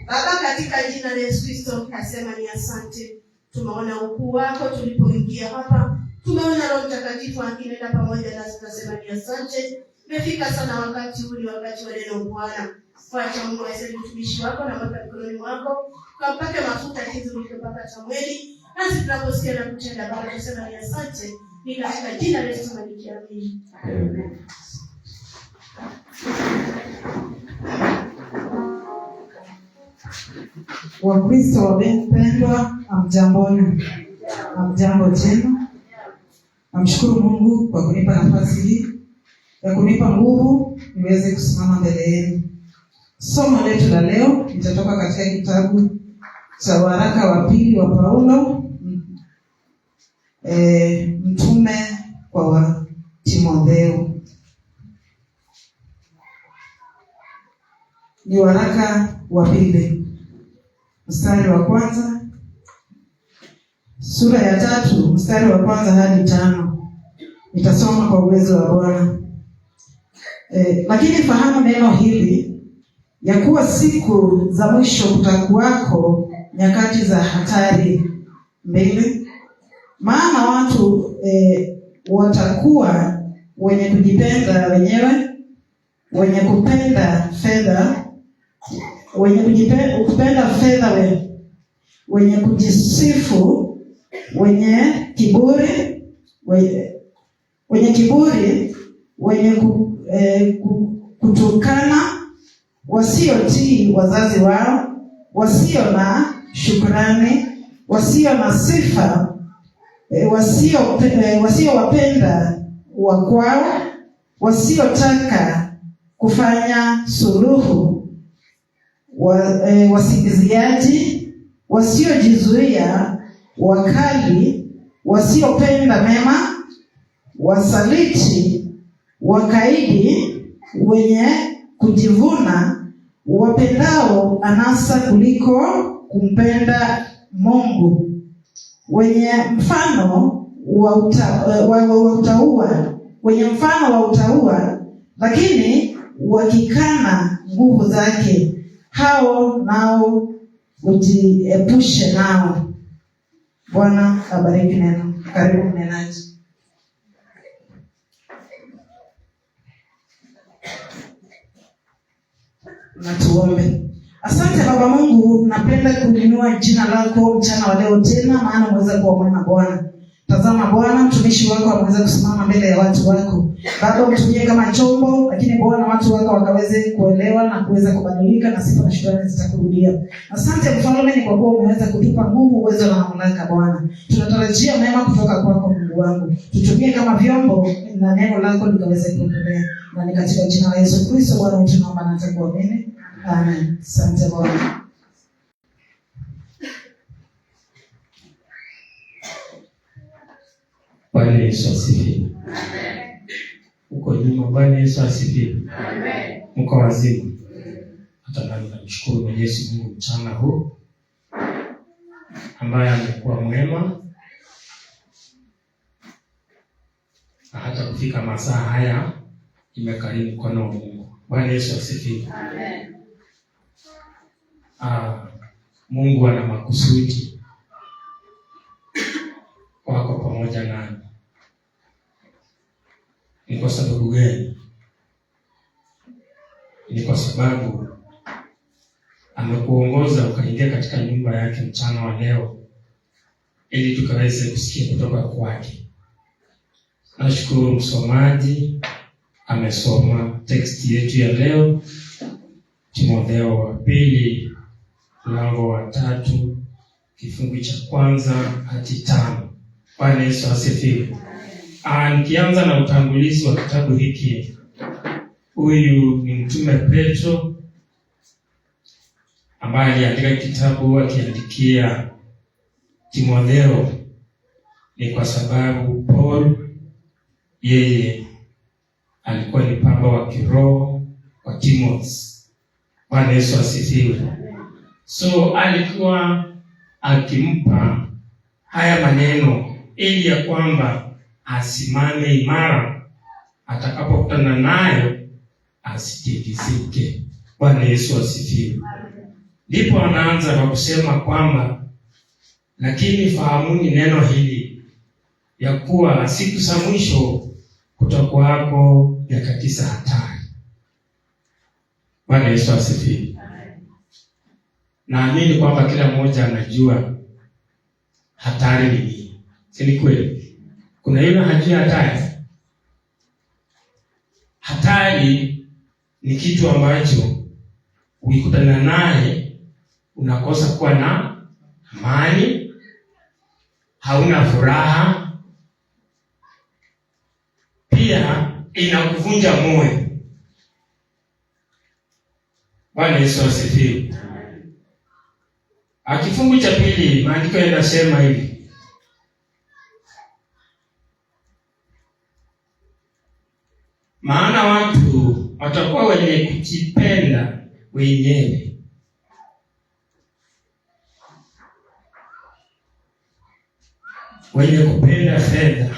Baba, katika jina la Yesu Kristo nasema ni asante. Tumeona ukuu wako tulipoingia hapa. Tumeona Roho Mtakatifu akinena pamoja nasi, tunasema ni asante. Imefika sana wakati huu, wakati wa neno Bwana. Fuata Mungu aisee mtumishi wako na mpaka mikononi mwako. Kampake mafuta hizo ulizopaka Samueli. Nasi tunaposikia na kutenda Baba tunasema ni asante. Ni katika jina la Yesu tunakiamini. Amen. Wakristo wapendwa, amjamboni. Amjambo tena. Namshukuru Mungu kwa kunipa nafasi hii ya kunipa nguvu niweze kusimama mbele yenu. Somo letu la leo litatoka katika kitabu cha waraka wa pili wa Paulo mtume kwa Timotheo. Ni waraka wa pili, mstari wa kwanza, sura ya 3 mstari wa kwanza hadi 5. Nitasoma kwa uwezo wa Bwana. Lakini fahamu neno hili, ya kuwa siku za mwisho kutakuwako nyakati za hatari mbili. Maana watu watakuwa wenye kujipenda wenyewe, wenye kupenda fedha, wenye kujisifu, wenye kiburi, wenye kutukana, wasiotii wazazi wao, wasio na shukrani, wasio na sifa, wasiowapenda wakwao, wasiotaka kufanya suluhu, wasingiziaji, wasiojizuia, wakali, wasiopenda mema, wasaliti, wakaidi, wenye kujivuna, wapendao anasa kuliko kumpenda Mungu, wenye mfano wa utaua, lakini wakikana nguvu zake, hao nao ujiepushe nao. Bwana abariki neno. Karibu mnenaji. Na tuombe. Asante Baba Mungu, napenda kuinua jina lako mchana wa leo tena, maana umeweza kuwa mwema Bwana. Tazama Bwana, mtumishi wako ameweza kusimama mbele ya watu wako. Baba, utumie kama chombo, lakini Bwana watu wako wakaweze kuelewa na kuweza kubadilika, na sifa na shukrani zitakurudia. Asante Mfalme, ni kwa kuwa umeweza kutupa nguvu, uwezo na mamlaka Bwana. Tunatarajia mema kutoka kwako Mungu wangu. Tutumie kama vyombo na neno lako likaweze kuendelea. Na ni katika jina la Yesu Kristo Bwana tunaomba na tukuamini. Amen. Asante Bwana. Bwana Yesu asifiwe. Amen. Uko nyuma, Bwana Yesu asifiwe. Amen. Mko wazima. Hata nami namshukuru Mwenyezi Mungu mchana huu ambaye amekuwa mwema na hata kufika masaa haya imekarimu mkono wa Mungu. Bwana Yesu asifiwe. Amen. Mungu ana makusudi wako pamoja nami. Ni kwa sababu gani? Ni kwa sababu amekuongoza ukaingia katika nyumba yake mchana wa leo ili tukaweze kusikia kutoka kwake. Nashukuru msomaji amesoma teksti yetu ya leo, Timotheo wa pili mlango wa 3 kifungu cha 1 hadi 5. Bwana Yesu asifiwe. Nikianza na utangulizi wa kitabu hiki, huyu ni mtume Petro ambaye aliandika kitabu akiandikia Timotheo. Ni kwa sababu Paul yeye alikuwa ni baba wa kiroho wa Timothy. Bwana Yesu asifiwe. So alikuwa akimpa haya maneno ili ya kwamba asimame imara atakapokutana nayo, asitikisike. Bwana Yesu asifiwe. Ndipo anaanza kwa kusema kwamba lakini fahamuni neno hili, ya kuwa siku za mwisho kutakuwako nyakati za hatari. Bwana Yesu asifiwe. Naamini kwamba kila mmoja anajua hatari ni nini. Si ni kweli? Kuna yule hajui hatari. Hatari ni kitu ambacho ukikutana naye unakosa kuwa na amani, hauna furaha, pia inakuvunja moyo. Bwana Yesu asifiwe. Kifungu cha 2 maandiko yanasema hivi: maana watu watakuwa wenye kujipenda wenyewe, wenye kupenda fedha,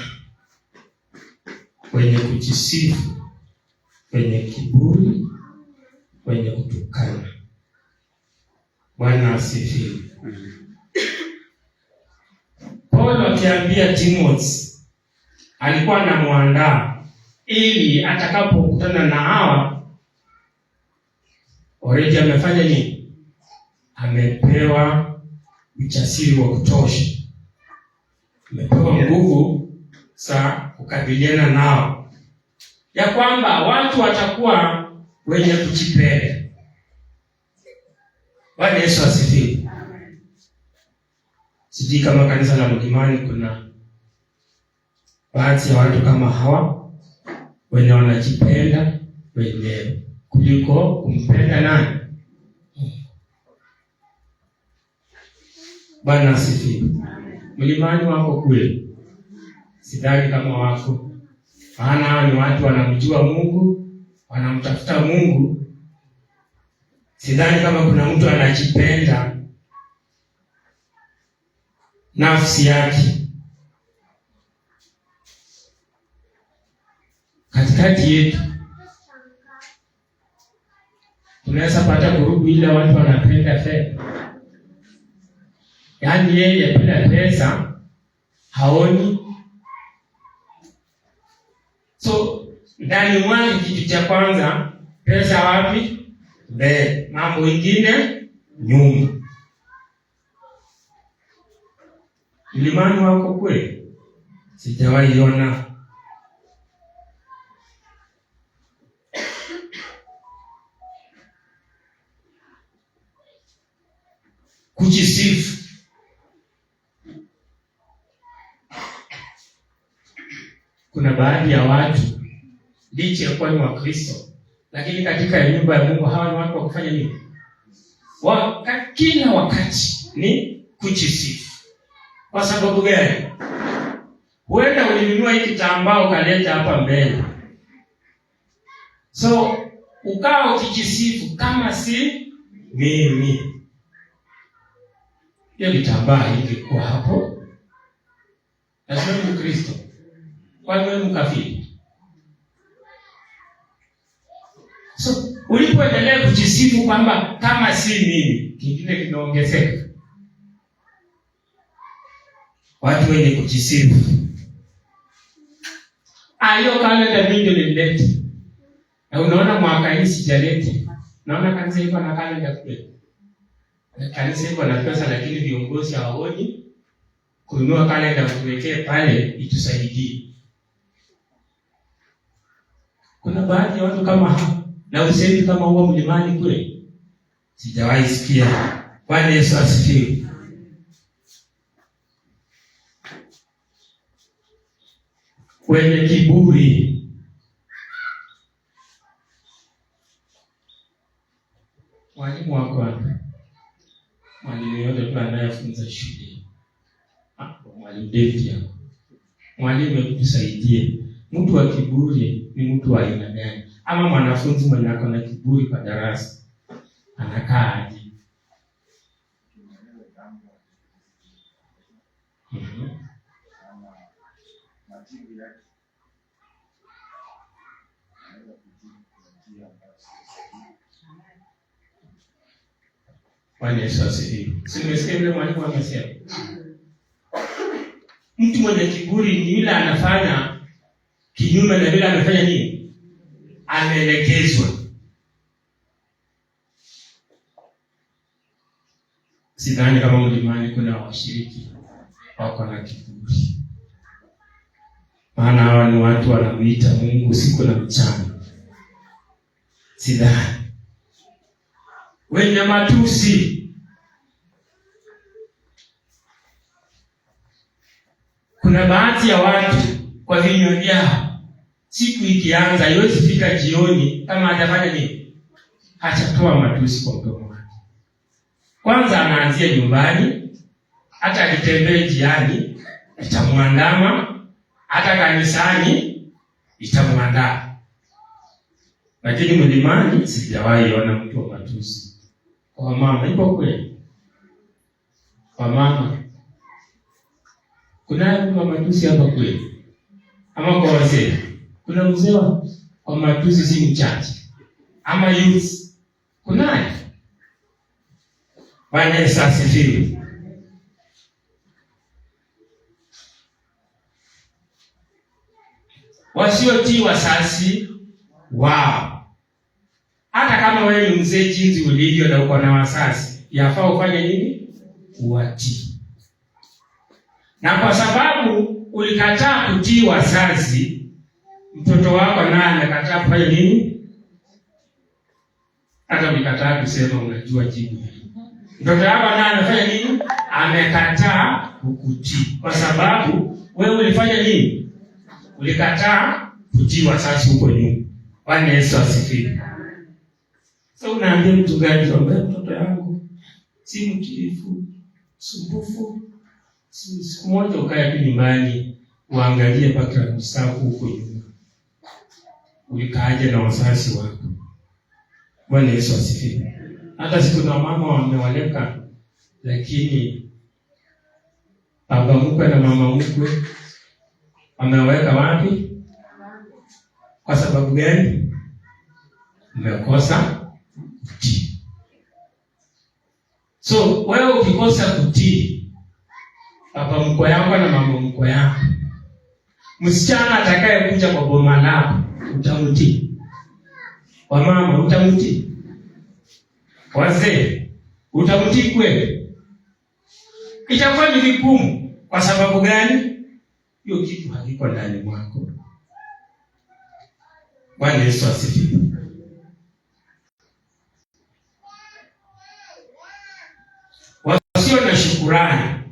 wenye kujisifu, wenye kiburi, wenye kutukana. Bwana asifiwe. Paulo akiambia Timothy, alikuwa anamuandaa ili atakapokutana na hawa, already amefanya nini? Amepewa ujasiri wa kutosha, amepewa nguvu za kukabiliana nao, ya kwamba watu watakuwa wenye kujipenda. Bwana Yesu asifiwe. Sijui kama kanisa la Mlimani kuna baadhi ya watu kama hawa wenye wanajipenda wenyewe kuliko kumpenda nani? Bwana asifiwe. Mlimani wako kule? Sidhani kama wako. Maana ni watu wanamjua Mungu, wanamtafuta Mungu. Sidhani kama kuna mtu anajipenda nafsi yake. Katikati yetu tunaweza pata grupu ile watu wanapenda fedha. Yaani yeye bila pesa haoni. So ndani mwake kitu cha kwanza, pesa wapi? Mbele. Mambo mengine nyuma. Mlimani wako kweli? Sijawahi ona. Kujisifu. Kuna baadhi ya watu licha ya kuwa ni Wakristo, lakini katika nyumba ya Mungu hawa ni watu wa kufanya nini? Kila wakati ni kujisifu. Kwa sababu gani? Huenda ulinunua hiki kitambaa ukaleta hapa mbele, so ukawa ukijisifu kama si mimi. Hiyo kitambaa ilikuwa hapo. Lazima ni Kristo. Kwani wewe mkafiri? So ulipoendelea kujisifu kwamba kama si mimi, kingine kinaongezeka. Watu wenye kujisifu. Hiyo kalenda mimi ndio nilileta. Na unaona mwaka hii sijaleta. Naona kanisa iko na kalenda kule. Kanisa iko na pesa lakini viongozi hawaoni kununua kalenda tuwekee pale itusaidie. Kuna baadhi ya watu kama hapa na usemi kama huo mlimani kule. Sijawahi sikia. Bwana Yesu asifiwe. Wenye kiburi. Mwalimu wako, mwalimu yote tu anayefunza shule. Mwalimu David yako. Mwalimu kutusaidie. Mtu wa kiburi ni mtu wa aina gani? Ama mwanafunzi mwenye ako na kiburi kwa darasa anakaa aje? Bwana Yesu asifiwe. Simesikia yule mwalimu amesema. Mtu mwenye kiburi ni yule anafanya kinyume na vile amefanya nini? Ameelekezwa. Sidhani kama mlimani kuna washiriki wako na kiburi. Maana hawa ni watu wanamuita Mungu usiku na mchana. Sidhani. Wenye matusi. Kuna baadhi ya watu kwa vinywa vyao, siku ikianza haiwezi fika jioni kama hajafanya nini? Hachatoa matusi kwa mdomo wake. Kwanza anaanzia nyumbani, hata akitembea njiani itamwandama, hata kanisani itamwandama. Lakini mlimani sijawahi ona mtu wa matusi. Kwa mama ipo kweli? Kwa mama kuna mtu wa matusi hapa kweli? Ama kwa wazee? Kuna mzee wa matusi si mchache? Ama youth? Kunaye? Bwana Yesu asifiwe. Wasiotii wazazi wao. Hata kama wewe ni mzee jinsi ulivyo na uko na wazazi, yafaa ufanye nini? Uwatii. Na kwa sababu ulikataa kutii wazazi, mtoto wako naye amekataa kufanya nini? Hata ulikataa kusema unajua jibu. Mtoto wako naye amefanya nini? Amekataa kukutii. Kwa sababu wewe ulifanya nini? Ulikataa kutii wazazi huko nyuma. Bwana Yesu asifiwe. So unaambia mtu gani kwamba mtoto yangu si mtiifu, sumbufu? Siku moja ukae tu nyumbani uangalie mpaka mstaafu huko nyuma. Ulikaaje na wazazi wako? Bwana Yesu asifiwe. Hata siku na mama wamewaleka, lakini baba mkwe na mama mkwe wameweka wapi? Kwa sababu gani? Umekosa kutii. So wewe ukikosa kutii baba mkwe yako na mama mkwe yako, msichana atakaye kuja kwa boma lako utamtii? Kwa mama utamtii? Wazee utamtii kweli? Itakuwa ni vigumu. Kwa sababu gani? Hiyo kitu hakiko ndani mwako. Bwana Yesu asifiwe. Wasio na shukrani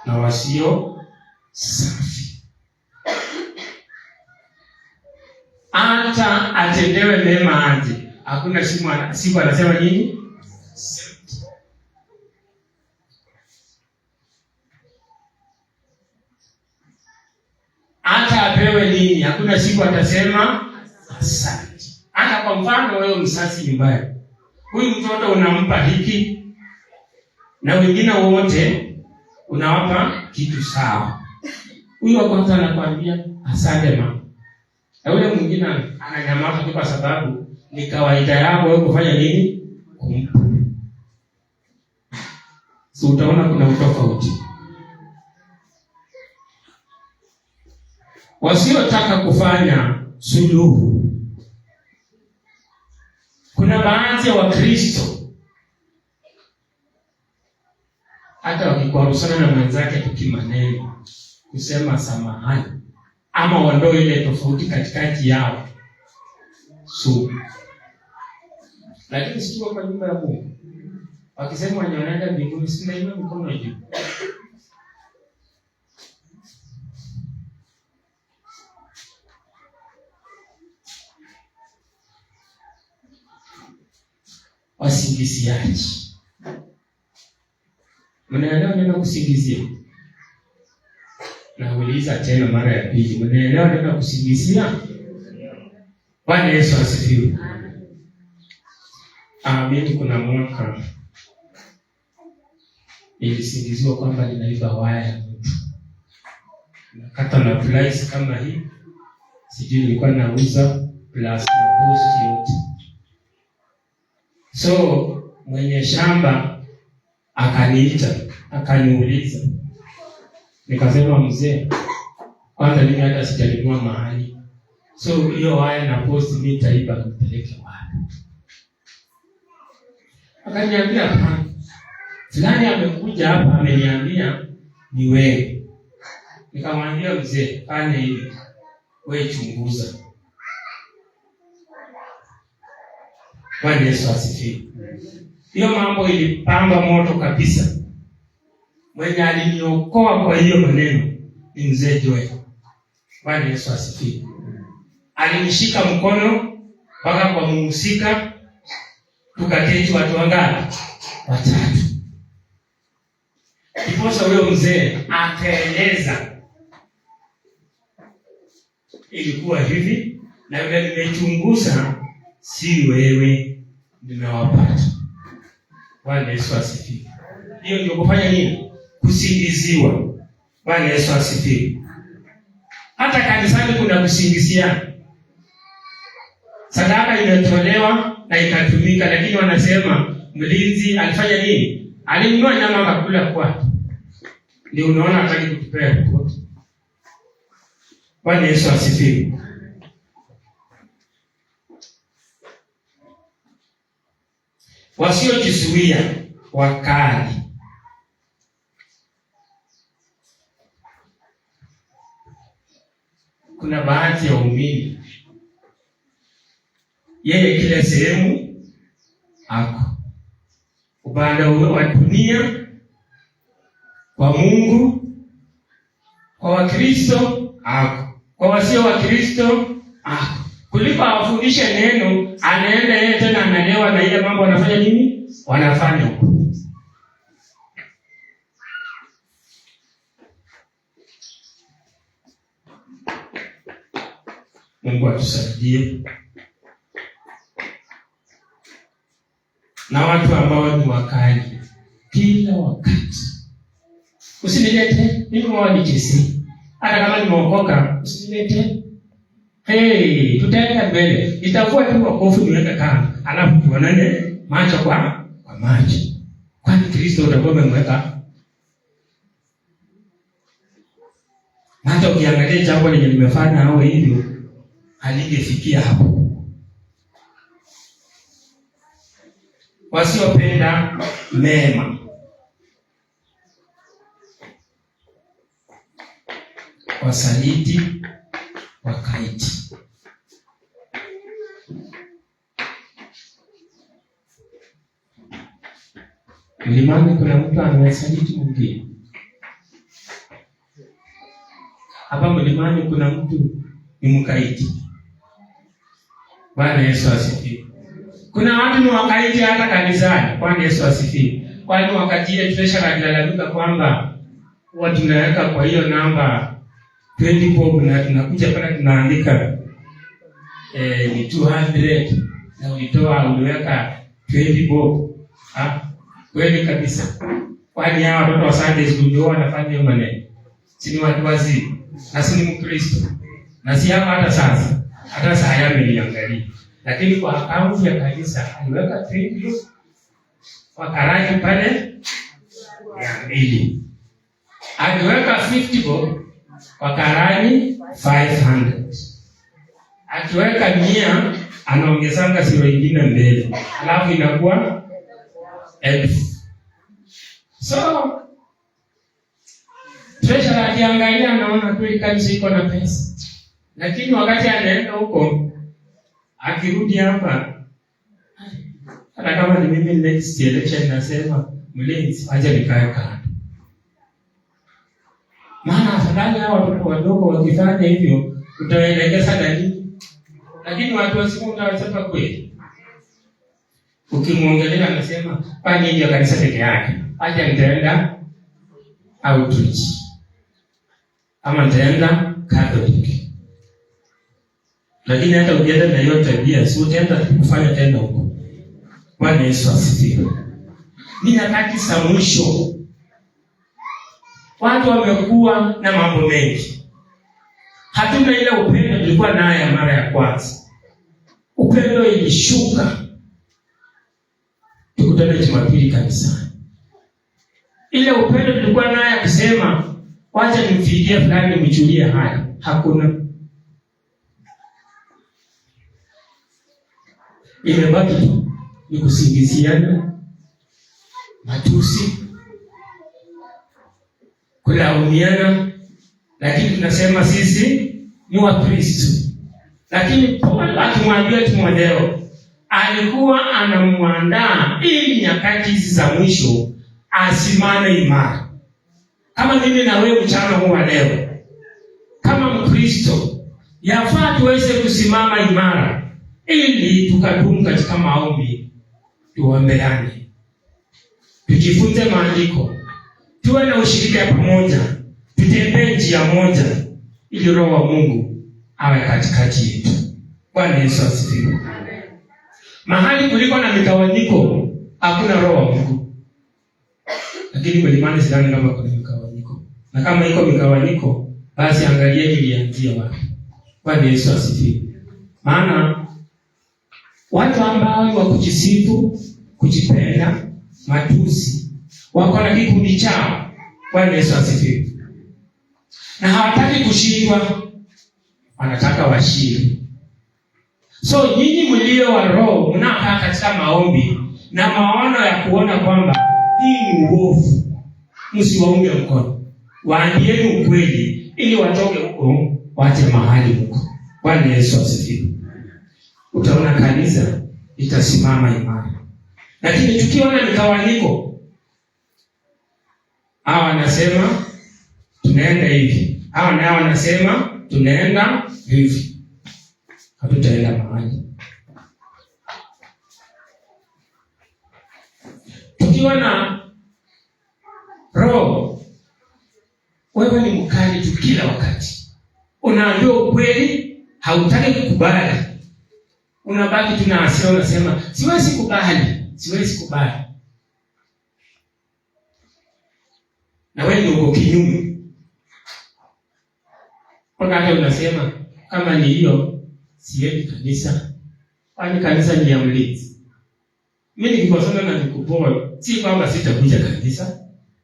na wasio safi, hata atendewe mema aje, hakuna siku anasema nini? Hata apewe nini, hakuna siku atasema asante. Hata kwa mfano wewe msasi nyumbani, huyu mtoto unampa hiki na wengine wote unawapa kitu sawa. Huyu wa kwanza anakuambia asante mama, na yule mwingine ananyamaza kwa sababu ni kawaida yako wewe kufanya nini? Kumpa. So utaona kuna utofauti. Wasiotaka kufanya suluhu. Kuna baadhi ya Wakristo hata wakikwaruzana na mwenzake tukimaneno kusema samahani ama waondoe ile tofauti katikati yao. So lakini sisi kwa nyumba ya Mungu wakisema wanaenda mbinguni, sina hiyo mikono juu. Wasingiziaji. Mnaelewa neno kusingizia? Nauliza tena mara ya pili. Mnaelewa neno kusingizia? Bwana Yesu asifiwe. Mimi kuna mwaka nilisingiziwa kwamba ninaiba waya ya mtu. Nakata na price kama hii. Sijui nilikuwa nauza plus na post yote. So mwenye shamba akaniita, akaniuliza. Nikasema mzee, kwanza mimi hata sijalinunua mahali. So hiyo waya na post mimi nitaiba nipeleke wapi? Akaniambia hapana. Fulani amekuja hapa ameniambia ni wewe. Nikamwambia mzee, fanya hivi. Wewe chunguza. Bwana Yesu asifiwe. Hiyo mambo ilipamba moto kabisa. Mwenye aliniokoa kwa hiyo maneno ni mzee Joy. Bwana Yesu asifiwe. Alinishika mkono mpaka kwa mhusika, tukaketi watu wangapi? 3. Kiposa huyo mzee akaeleza ilikuwa hivi, na yule nimechunguza si wewe nimewapata. Bwana Yesu asifiwe. Hiyo ndio kufanya nini? Kusingiziwa. Bwana Yesu asifiwe. Hata kanisani kuna kusingizia. Sadaka imetolewa na ikatumika, lakini wanasema mlinzi alifanya nini? Alinunua nyama akakula kwa. Ndio unaona hataki kutupea ripoti. Bwana Yesu asifiwe. Wasiojizuia wakali. Kuna baadhi ya waumini yeye kila sehemu ako. Upande wa dunia, kwa Mungu, kwa Wakristo ako. Kwa wasio Wakristo ako. Kuliko awafundishe neno, anaenda yeye tena analewa na ile mambo wanafanya nini? Wanafanya huko. Mungu atusaidie. Na watu ambao ni wakali kila wakati. Usinilete, mimi mwanijisi. Hata kama nimeokoka, usinilete. Hey, tutaenda mbele. Itakuwa tu wokovu niweka kama. Alafu tuonane macho kwa macho. Kwani Kristo utakuwa umemweka? Hata ukiangalia jambo lenye nimefanya hao hivyo, halingefikia hapo. Wasiopenda mema. Wasaliti, wakaiti. Mlimani kuna mtu anayesaliti mwingine. Hapa mlimani kuna mtu ni mkaiti. Bwana Yesu asifiwe. Kuna watu ni wakaiti hata kanisani. Bwana Yesu asifiwe. Kwani wakati ile treasurer alilalamika kwamba huwa tunaweka kwa hiyo namba 20 bob na tunakuja pale tunaandika ni 200 na uliweka 20 bob. Kweli kabisa. Kwani hao watoto wa Sunday school ndio wanafanya hiyo maneno. Si ni watu wazima, na si ni Mkristo. Na si hata sasa. Hata saa ya ameniangalia. Lakini kwa akaunti ya kanisa aliweka 20 bob. Wakarani pale 200. Aliweka 50 bob. Wakarani 500. Akiweka 100 anaongezanga zero nyingine mbele. Alafu inakuwa 1000. So treasurer akiangalia anaona kweli kanisa iko na pesa. Lakini wakati anaenda huko, akirudi hapa, hata kama ni mimi next election nasema mlinzi aje nikae kando. Maana afadhali hao watoto wadogo wakifanya hivyo utawaelekeza nani? Lakini watu wasimu utawachapa kweli. Ukimwongelea anasema kwani ndio kanisa peke yake. Aje nitaenda outreach. Ama nitaenda Catholic. Lakini hata ukienda na hiyo tabia, si utaenda kufanya tena huko. Bwana Yesu asifiwe. Ni nyakati za mwisho. Watu wamekuwa na mambo mengi. Hatuna ile upendo tulikuwa naye mara ya kwanza. Upendo ilishuka. Tukutane Jumapili kanisani. Ile upendo tulikuwa naye kusema wacha nimfikie fulani nimchulie hali. Hakuna. Imebaki tu ni kusingiziana, matusi, kulaumiana, lakini tunasema sisi ni Wakristo. Lakini Paulo akimwambia Timotheo, alikuwa anamwandaa ili nyakati hizi za mwisho asimame imara. Kama mimi na wewe mchana huu wa leo, kama Mkristo, yafaa tuweze kusimama imara ili tukadumu katika maombi, tuombeane, tujifunze maandiko, tuwe na ushirika pamoja, tutembee njia moja, ili Roho wa Mungu awe katikati yetu. Bwana Yesu asifiwe. Mahali kuliko na mitawanyiko hakuna Roho wa Mungu. Lakini kwa imani sidhani kama kuna mitawanyiko. Na kama iko mitawanyiko, basi angalia ilianzia wapi. Bwana Yesu asifiwe. Maana watu ambao wa kujisifu, kujipenda, matusi, wako na kikundi chao. Bwana Yesu asifiwe. Na hawataki kushindwa, wanataka washinde. So nyinyi mlio wa Roho mnakaa katika maombi na maono ya kuona kwamba hii ni uovu, msiwaunge mkono. Waambieni ukweli ili watoke huko waje mahali huko. Bwana Yesu asifiwe. Utaona kanisa itasimama imara. Lakini tukiona mitawanyiko, hawa wanasema tunaenda hivi, hawa nao wanasema tunaenda hivi, hatutaenda mahali. Tukiwa na Roho, wewe ni mkali tu kila wakati. Unaambiwa ukweli, hautaki kukubali. Unabaki tu na hasira, unasema siwezi kubali. Na wewe ndio uko kinyume. Wakati unasema kama ni hiyo siendi kanisa. Kwani kanisa ni ya mlinzi. Mimi nikikosana na nikupoa, si kwamba sitakuja kanisa.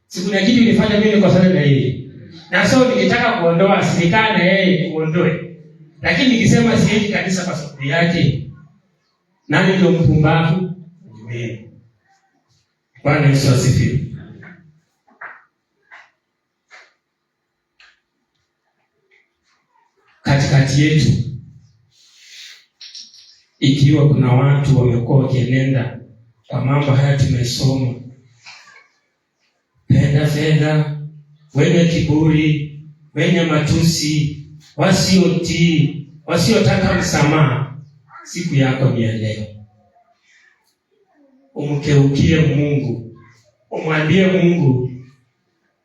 Si kuna kitu nilifanya mimi nikosana na yeye. Na so nikitaka kuondoa serikali na yeye kuondoe. Lakini nikisema siendi kanisa kwa sababu yake, nani ndio mpumbavu? Mimi. Bwana Yesu asifiwe. Katikati yetu, ikiwa kuna watu wamekuwa wakienenda kwa mambo haya tumesoma, penda fedha, wenye kiburi, wenye matusi, wasiotii, wasiotaka msamaha, siku yako ni ya leo. Umkeukie Mungu. Umwambie Mungu,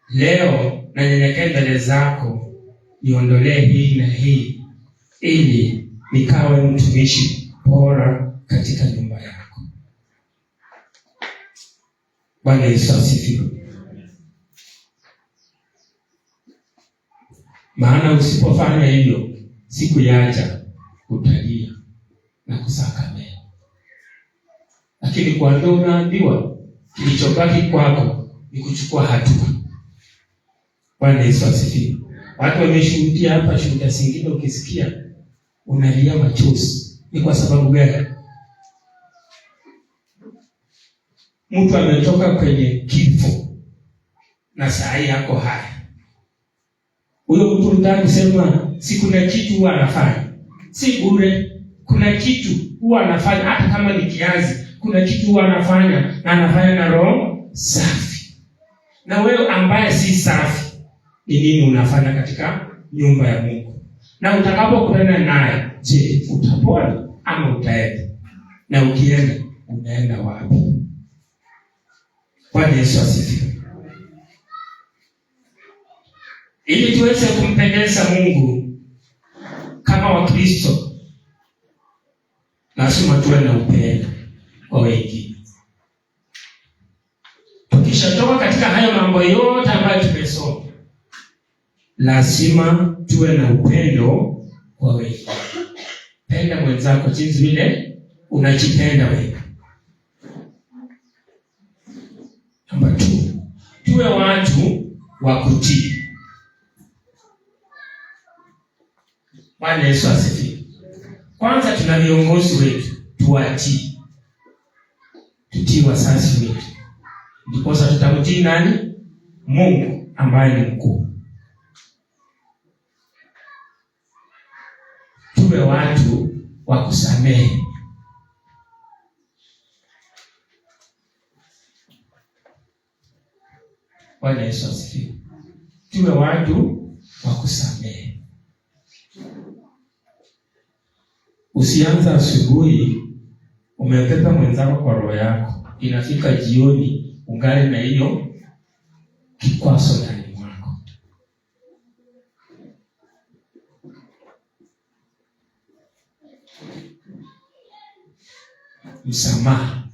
leo nanyenyekea mbele zako, niondolee hii na hii, ili nikawe mtumishi bora katika nyumba yako. Bwana Yesu asifiwe. Maana usipofanya hivyo, siku yaja utalia na kusaka meno. Lakini kwa ndio unaambiwa, kilichobaki kwako ni kuchukua hatua. Bwana Yesu asifiwe. Watu wameshuhudia hapa, shuhuda zingine ukisikia unalia machozi. Ni kwa sababu gani? Mtu ametoka kwenye kifo na saa hii yako hai. Huyo mtu ndio kusema si kuna kitu huwa anafanya. Si bure. Kuna kitu huwa anafanya, hata kama ni kiazi, kuna kitu huwa anafanya, na anafanya na roho safi. Na wewe ambaye si safi, ni nini unafanya katika nyumba ya Mungu? Na utakapokutana naye, je, utapona ama utaenda? Na ukienda, unaenda wapi? Bwana Yesu asifiwe. Ili tuweze kumpendeza Mungu kama Wakristo, lazima tuwe na upendo kwa wengine. Tukishatoka katika hayo mambo yote ambayo tumesoma, lazima tuwe na upendo kwa wengine. Penda mwenzako jinsi vile unajipenda wewe. Namba 2, tuwe watu wa kutii. Bwana Yesu asifiwe. Kwanza tuna viongozi wetu, tuwatii. Tutii wazazi wetu. Ndipo sasa tutamtii nani? Mungu ambaye ni mkuu. Tuwe watu wa kusamehe. Bwana Yesu asifiwe. Tuwe watu wa kusamehe. Usianza asubuhi umepepa mwenzako kwa roho yako, inafika jioni ungali na hiyo kikwaso ndani mwako. Msamaha.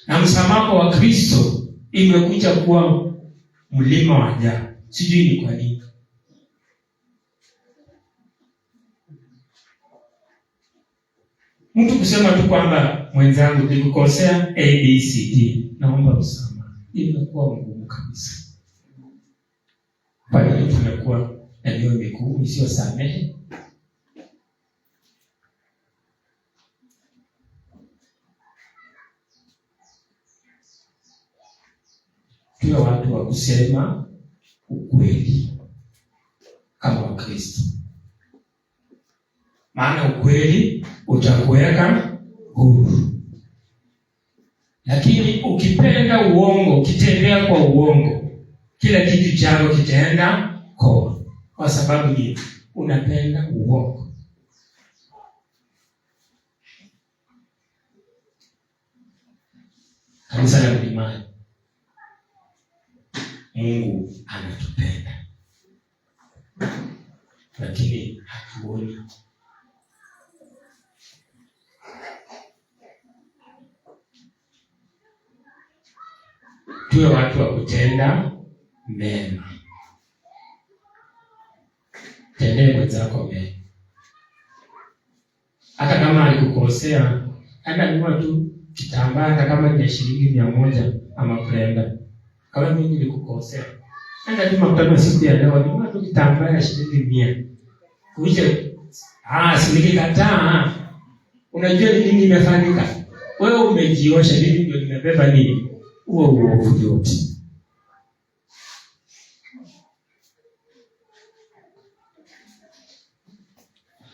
Na msamaha wa Kristo imekuja kuwa mlima wa ajabu. Sijui ni kwa nini. Mtu kusema tu kwamba mwenzangu nilikukosea ABCD, naomba msamaha, imekuwa ngumu kabisa. Kwa hiyo tumekuwa na mioyo migumu isiyosamehe. Tuwe watu wa kusema ukweli kama Wakristo. Maana ukweli utakuweka huru. Lakini ukipenda uongo, ukitembea kwa uongo, kila kitu chako kitaenda kwa sababu ni unapenda uongo. Kanisa la Mlimani, Mungu anatupenda, lakini hatuoni. Tuwe watu wa kutenda mema. Tendee mwenzako mema. Hata kama alikukosea, hata nunua tu kitambaa, hata kama ni shilingi 100 ama kwenda. Kama mimi nilikukosea, hata tu mkutano siku ya leo, nunua tu kitambaa ya shilingi 100. Kuja sinikikataa. Unajua ni nini imefanyika? Wewe umejiosha, mimi ndio nimebeba nini? Huo uovu wote.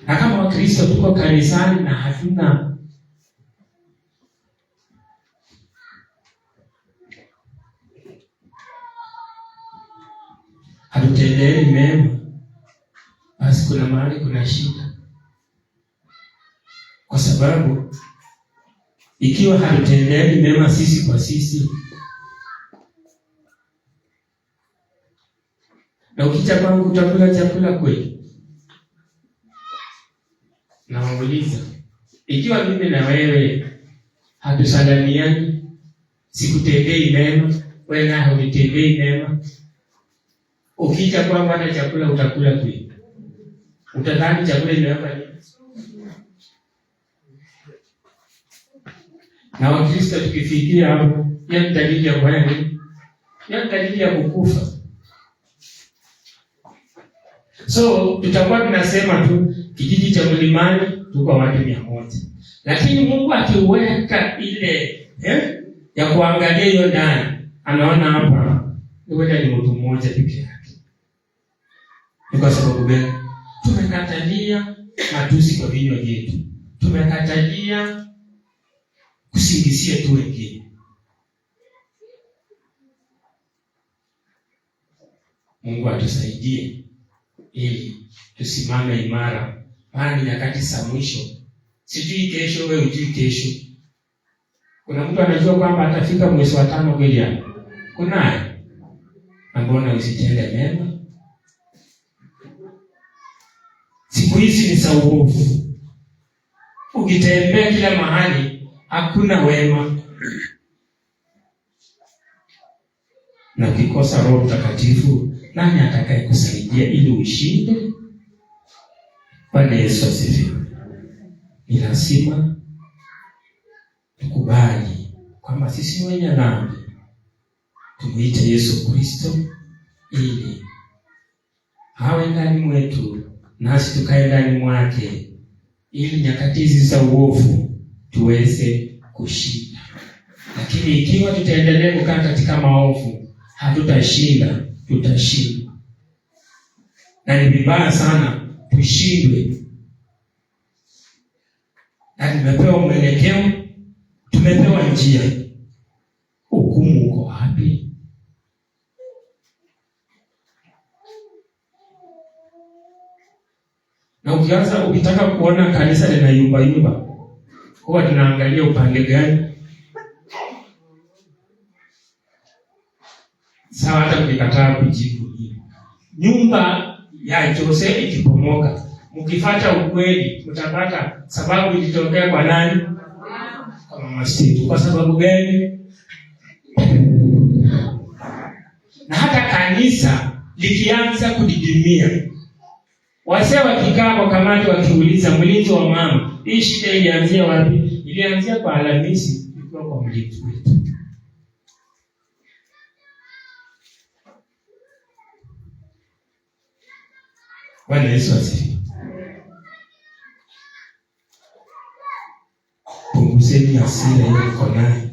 Na kama Wakristo tuko kanisani na hatutendei mema, basi kuna mahali kuna shida. Kwa sababu ikiwa hatutendei mema sisi kwa sisi, na ukija kwangu utakula chakula kweli? Na wauliza, ikiwa mimi na wewe hatusalamiani, sikutendei mema, wewe na unitendei mema, ukija kwangu hata chakula utakula kweli? Utadhani chakula imewekwa nini? Na Wakristo tukifikia hapo, hiyo ni dalili ya kufanya nini? Hiyo ni dalili ya kukufa. So tutakuwa tunasema tu kijiji cha Mlimani tuko watu 100. Lakini Mungu akiweka ile ya kuangalia hiyo ndani, anaona hapa ni mtu mmoja pekee yake. Ni kwa sababu gani? Tumekatalia matusi kwa vinywa vyetu. Tumekatalia kusingizia tu wengine. Mungu atusaidie ili tusimame imara. Maana ni nyakati za mwisho. Sijui kesho, wewe hujui kesho. Kuna mtu anajua kwamba atafika mwezi wa 5 kweli hapo? Kunaye. Mbona usitende mema? Siku hizi ni za uovu. Ukitembea kila mahali hakuna wema. Na ukikosa Roho Mtakatifu, nani atakaye kusaidia ili ushinde? Bwana Yesu asifiwe. Ni lazima tukubali kwamba sisi wenye dhambi, tumuite Yesu Kristo ili awe ndani mwetu nasi tukae ndani mwake, ili nyakati hizi za uovu tuweze kushinda. Lakini ikiwa tutaendelea kukaa katika maovu, hatutashinda, tutashinda. Na ni vibaya sana tushindwe. Na tumepewa mwelekeo, tumepewa njia. Hukumu uko wapi? Na ukitaka kuona kanisa lina yumba, huwa tunaangalia upande gani? Sawa, hata mkikataa kujibu. Nyumba ya Jose ikipomoka, mkifuata ukweli, mtapata sababu ilitokea kwa nani? Kwa mama Steve. Kwa sababu gani? Na hata kanisa likianza kudidimia, wazee wakikaa kwa kamati wakiuliza mlinzi wa mama, hii shida ilianzia wapi? Ilianzia kwa Alhamisi, ilikuwa kwa mlinzi wetu. Bwana Yesu asifiwe. Punguzeni hasira hiyo mko nayo.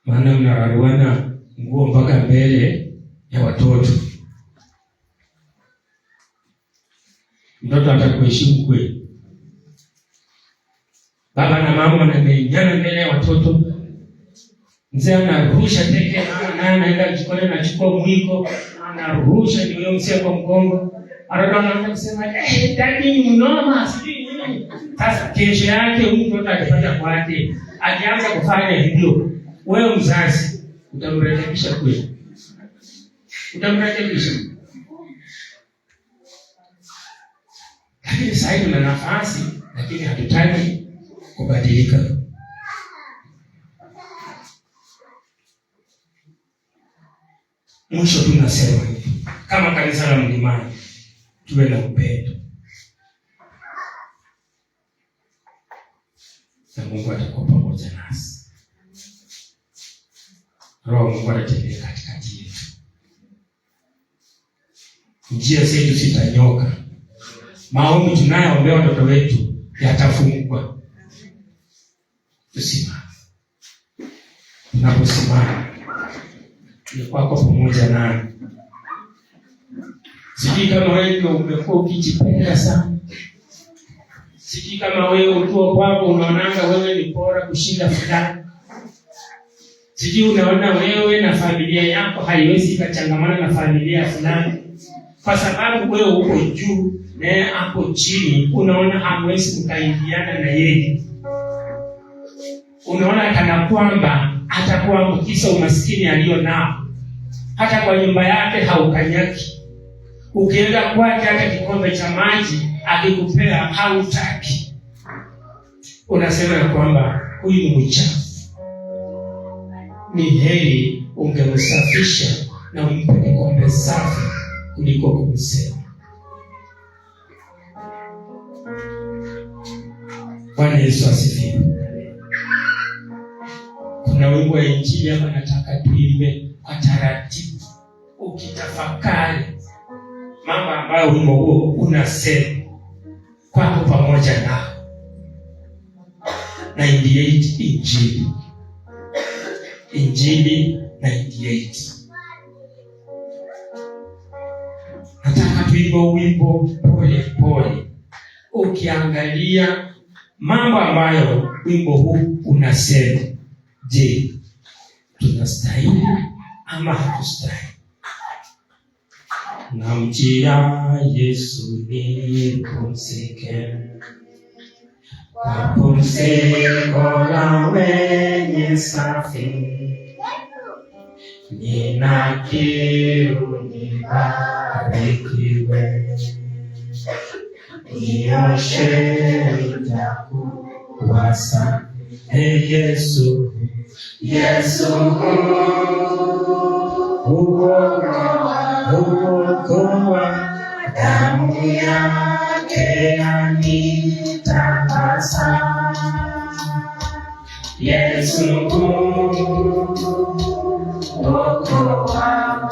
Maana mnararuana nguo mpaka mbele ya watoto. Mtoto atakuheshimu kweli? Baba na mama wanamenyana mbele ya watoto. Mzee anarusha teke, naye anaenda jikoni anachukua mwiko, anarusha ndio mzee kwa mgongo. Anaanza kusema dadi ni mnoma, sijui nini. Sasa kesho yake mtu atakifanya kwake, akianza kufanya hivyo, wewe mzazi utamrekebisha kweli? Utamrekebisha? Lakini sasa tuna nafasi, lakini hatutaki kubadilika. Mwisho tunasema hivi, kama kanisa la Mlimani, tuwe na upendo. Na Mungu atakuwa pamoja nasi. Roho Mungu atatembea katikati yetu. Njia zetu zitanyoka. Maombi tunayoombea watoto wetu yatafungwa. Tusimame. Tunaposimama, ni kwako pamoja nami. Sijui kama wewe ndio umekuwa ukijipenda sana. Sijui kama wewe ukiwa kwako unaonanga wewe ni bora kushinda fulani. Sijui unaona wewe na familia yako haiwezi ikachangamana na familia fulani. Kwa sababu wewe uko juu na yeye hapo chini, unaona hamwezi mkaingiana na yeye. Unaona kana kwamba atakuambukiza umaskini alio nao. Hata kwa nyumba yake haukanyaki. Ukienda kwake hata kikombe cha maji akikupea hautaki. Unasema ya kwamba huyu ni mchafu. Ni heri ungemsafisha na umpe kikombe safi kuliko kumsema. Bwana Yesu asifiwe. Kuna wimbo wa Injili hapa nataka tuimbe kwa taratibu, ukitafakari mambo ambayo wimbo huo unasema kwako pamoja nao. 98 Injili 98. Nataka tuimbe wimbo pole pole, ukiangalia mambo ambayo wimbo huu unasema. Je, tunastahili ama hatustahili? Namjia Yesu nipumzike, kwa pumziko la wenye safi. Nina kiu nibarikiwe, nioshe nitakuwa safi. Yesu, Yesu huokoa, damu yake yanitakasa. Yesu huokoa,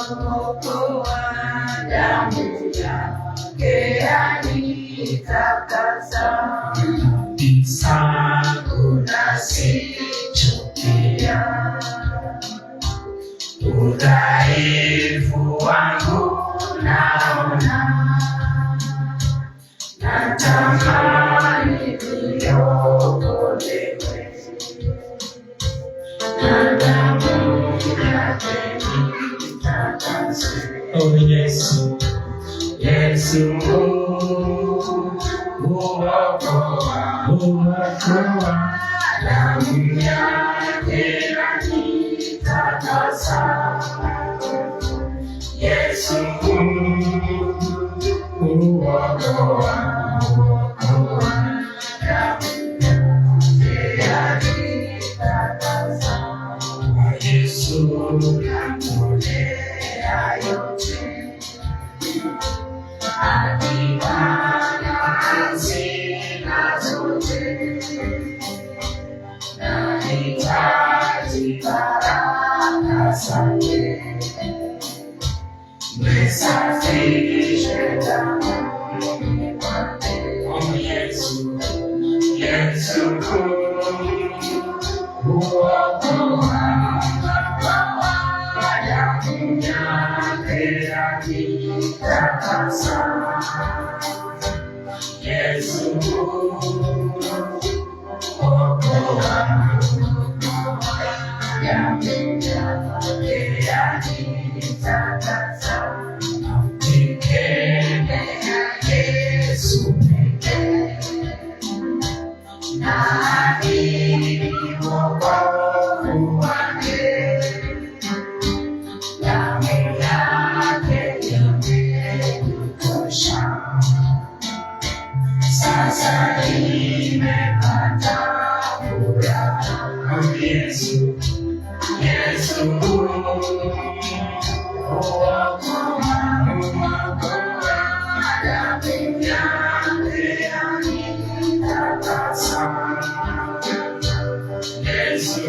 damu yake yanitakasa. Zangu nasichukia, udhaifu wangu naona, natamani niokolewe na damu yake nitakase. Oh Yesu, Yesu huokoa, damu yake yanitakasa. Yesu huokoa, damu yake yanitakasa. Yesu kanitolea yote, akibana hazina zote. Nahitaji baraka zake, nisafishe damuni mwake. Oh Yesu, Yesu huokoa, damu yake yanitakasa. Yesu huokoa, damu yake yanitakasa. Namtegemea Yesu pekee, naamini wokovu wake. Damu yake imenitosha, sasa nimepata furaha. Oh Yesu, Yesu huokoa, damu yake yanitakasa. Yesu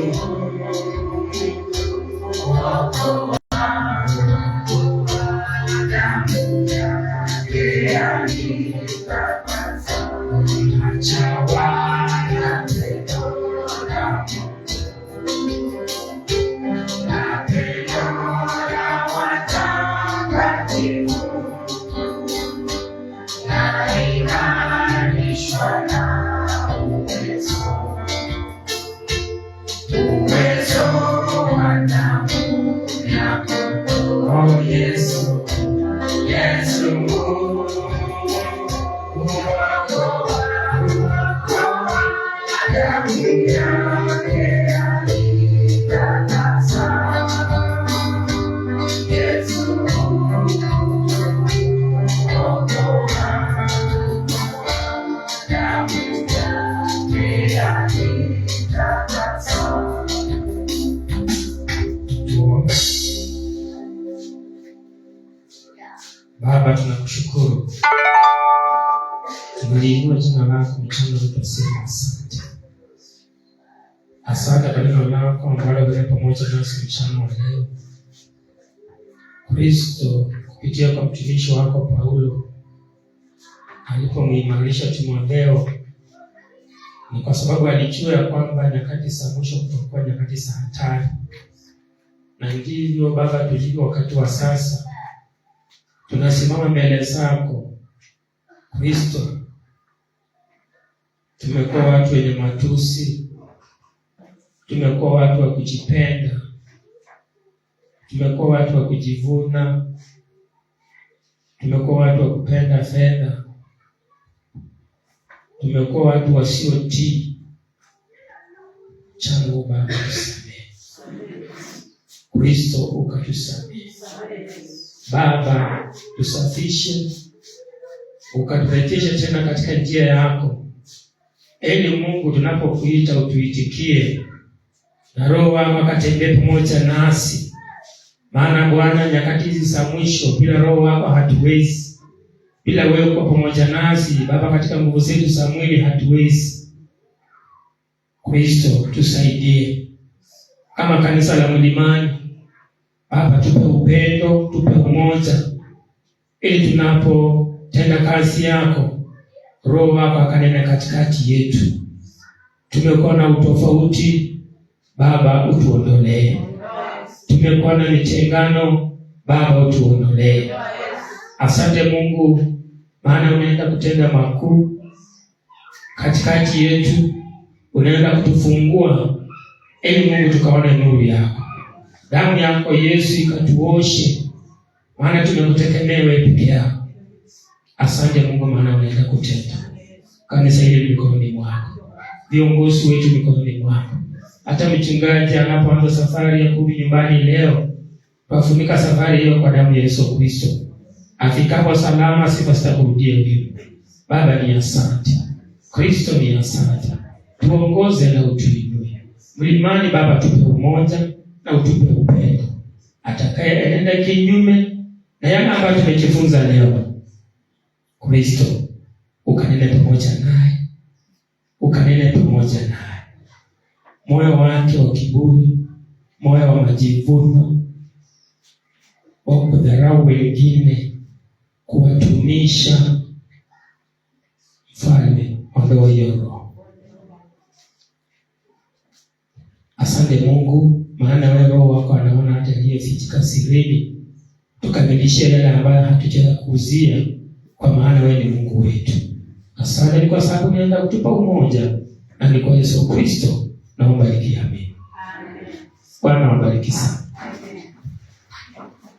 huokoa, damu yake yanitakasa. Najawa na pendo la Mungu, na pendo la watakatifu, naimarishwa na uwezo wa damu yako. Oh Yesu, Yesu huokoa, damu yake yanitakasa. Yesu huokoa, damu yake yanitakasa. Tuombe. Baba, tunakushukuru, tunaliinua jina lako mchana, tutasema asante. Asante kwa neno lako ambalo wewe pamoja nasi mchana wa leo. Kristo, kupitia kwa mtumishi wako Paulo alipomuimarisha Timotheo, ni kwa sababu alijua ya kwamba nyakati za mwisho kutakuwa nyakati za hatari. Na ndivyo Baba tulivyo wakati wa sasa. tunasimama mbele zako Kristo. Tumekuwa watu wenye matusi, tumekuwa watu wa kujipenda, tumekuwa watu wa kujivuna, tumekuwa watu wa kupenda fedha, tumekuwa watu wasiotii. Changu Baba, tusamehe. Kristo, ukatusamehe. Baba, tusafishe, ukaturejeshe tena katika njia yako. Eli Mungu, tunapokuita utuitikie, na Roho wako akatembee pamoja nasi. Maana Bwana, nyakati hizi za mwisho, bila Roho wako hatuwezi. Bila wewe kwa pamoja nasi Baba, katika nguvu zetu za mwili hatuwezi. Kristo, tusaidie kama kanisa la Mlimani. Baba, tupe upendo, tupe umoja, ili tunapotenda kazi yako Roho wako akanena katikati yetu. Tumekuwa na utofauti Baba, utuondolee. Tumekuwa na mitengano Baba, utuondolee. Asante Mungu, maana unaenda kutenda makuu katikati yetu. Unaenda kutufungua ili Mungu tukaone nuru yako. Damu yako Yesu ikatuoshe, maana tumekutegemea wewe peke yako. Asante Mungu, maana unaenda kutenda. Kanisa hili mikononi mwako, viongozi wetu mikononi mwako. Hata mchungaji anapoanza safari ya kurudi nyumbani leo, tufunika safari hiyo kwa damu ya Yesu Kristo. Afikapo salama, sifa zitakurudia wewe. Baba, ni asante. Kristo, ni asante. Tuongoze na utuinue. Mlimani Baba, tupe umoja na utupe upendo. Atakaye enenda kinyume na yale ambayo tumejifunza leo, Kristo, ukanene pamoja naye. Ukanene pamoja naye. Moyo wake wa kiburi, moyo wa majivuno, wa kudharau wengine, kuwatumisha, Mfalme, ondoa hiyo roho. Asante Mungu, maana wewe Roho wako anaona hata aliyefichika sirini. Tukamilishe yale ambayo hatujakuuzia, kwa maana wewe ni Mungu wetu. Asante kwa sababu unaenda kutupa umoja, na ni kwa Yesu Kristo naomba. Amen. Bwana wabariki sana.